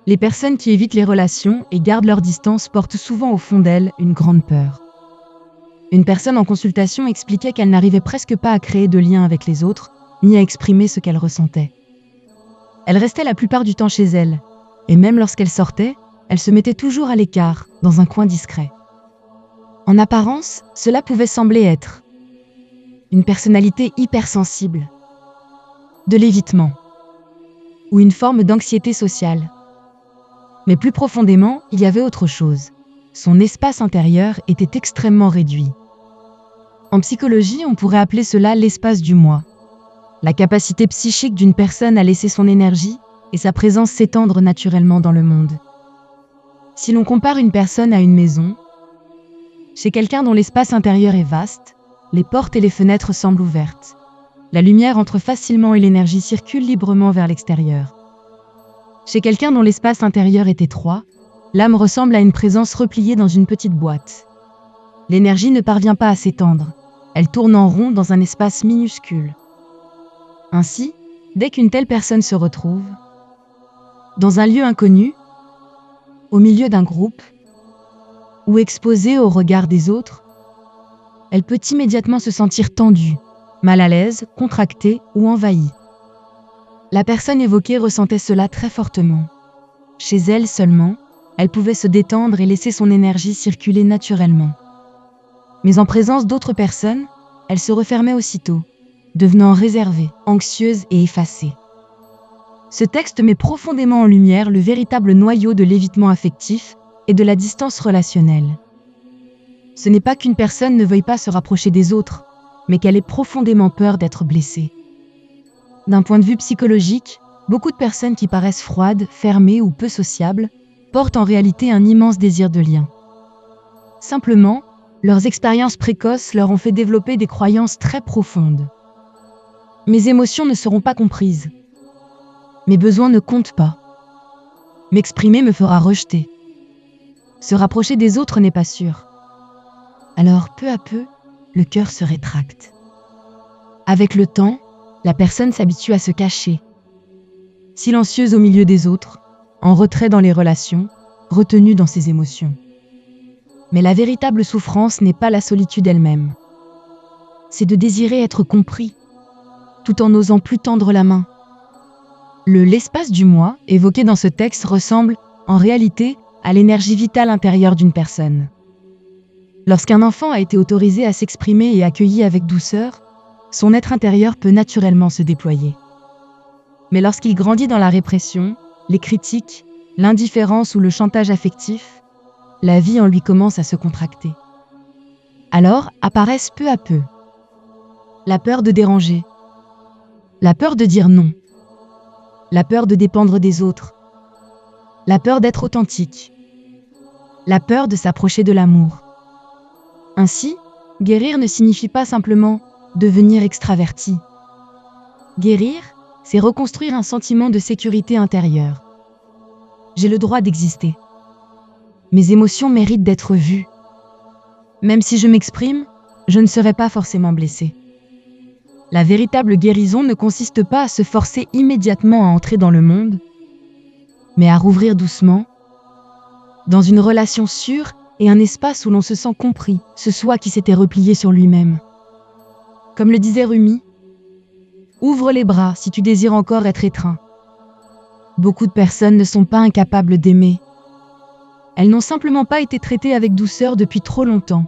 Les personnes qui évitent les relations et gardent leur distance portent souvent au fond d'elles une grande peur. Une personne en consultation expliquait qu'elle n'arrivait presque pas à créer de lien avec les autres, ni à exprimer ce qu'elle ressentait. Elle restait la plupart du temps chez elle, et même lorsqu'elle sortait, elle se mettait toujours à l'écart, dans un coin discret. En apparence, cela pouvait sembler être une personnalité hypersensible, de l'évitement, ou une forme d'anxiété sociale. Mais plus profondément, il y avait autre chose. Son espace intérieur était extrêmement réduit. En psychologie, on pourrait appeler cela l'espace du moi. La capacité psychique d'une personne à laisser son énergie et sa présence s'étendre naturellement dans le monde. Si l'on compare une personne à une maison, chez quelqu'un dont l'espace intérieur est vaste, les portes et les fenêtres semblent ouvertes. La lumière entre facilement et l'énergie circule librement vers l'extérieur. Chez quelqu'un dont l'espace intérieur est étroit, l'âme ressemble à une présence repliée dans une petite boîte. L'énergie ne parvient pas à s'étendre, elle tourne en rond dans un espace minuscule. Ainsi, dès qu'une telle personne se retrouve dans un lieu inconnu, au milieu d'un groupe, ou exposée au regard des autres, elle peut immédiatement se sentir tendue, mal à l'aise, contractée ou envahie. La personne évoquée ressentait cela très fortement. Chez elle seulement, elle pouvait se détendre et laisser son énergie circuler naturellement. Mais en présence d'autres personnes, elle se refermait aussitôt, devenant réservée, anxieuse et effacée. Ce texte met profondément en lumière le véritable noyau de l'évitement affectif et de la distance relationnelle. Ce n'est pas qu'une personne ne veuille pas se rapprocher des autres, mais qu'elle ait profondément peur d'être blessée. D'un point de vue psychologique, beaucoup de personnes qui paraissent froides, fermées ou peu sociables portent en réalité un immense désir de lien. Simplement, leurs expériences précoces leur ont fait développer des croyances très profondes. Mes émotions ne seront pas comprises. Mes besoins ne comptent pas. M'exprimer me fera rejeter. Se rapprocher des autres n'est pas sûr. Alors, peu à peu, le cœur se rétracte. Avec le temps, la personne s'habitue à se cacher. Silencieuse au milieu des autres, en retrait dans les relations, retenue dans ses émotions. Mais la véritable souffrance n'est pas la solitude elle-même. C'est de désirer être compris, tout en n'osant plus tendre la main. L'espace du moi, évoqué dans ce texte, ressemble, en réalité, à l'énergie vitale intérieure d'une personne. Lorsqu'un enfant a été autorisé à s'exprimer et accueilli avec douceur, son être intérieur peut naturellement se déployer. Mais lorsqu'il grandit dans la répression, les critiques, l'indifférence ou le chantage affectif, la vie en lui commence à se contracter. Alors apparaissent peu à peu la peur de déranger, la peur de dire non, la peur de dépendre des autres, la peur d'être authentique, la peur de s'approcher de l'amour. Ainsi, guérir ne signifie pas simplement devenir extraverti. Guérir, c'est reconstruire un sentiment de sécurité intérieure. J'ai le droit d'exister. Mes émotions méritent d'être vues. Même si je m'exprime, je ne serai pas forcément blessée. La véritable guérison ne consiste pas à se forcer immédiatement à entrer dans le monde, mais à rouvrir doucement, dans une relation sûre et un espace où l'on se sent compris, ce soi qui s'était replié sur lui-même. Comme le disait Rumi, « Ouvre les bras si tu désires encore être étreint ». Beaucoup de personnes ne sont pas incapables d'aimer. Elles n'ont simplement pas été traitées avec douceur depuis trop longtemps.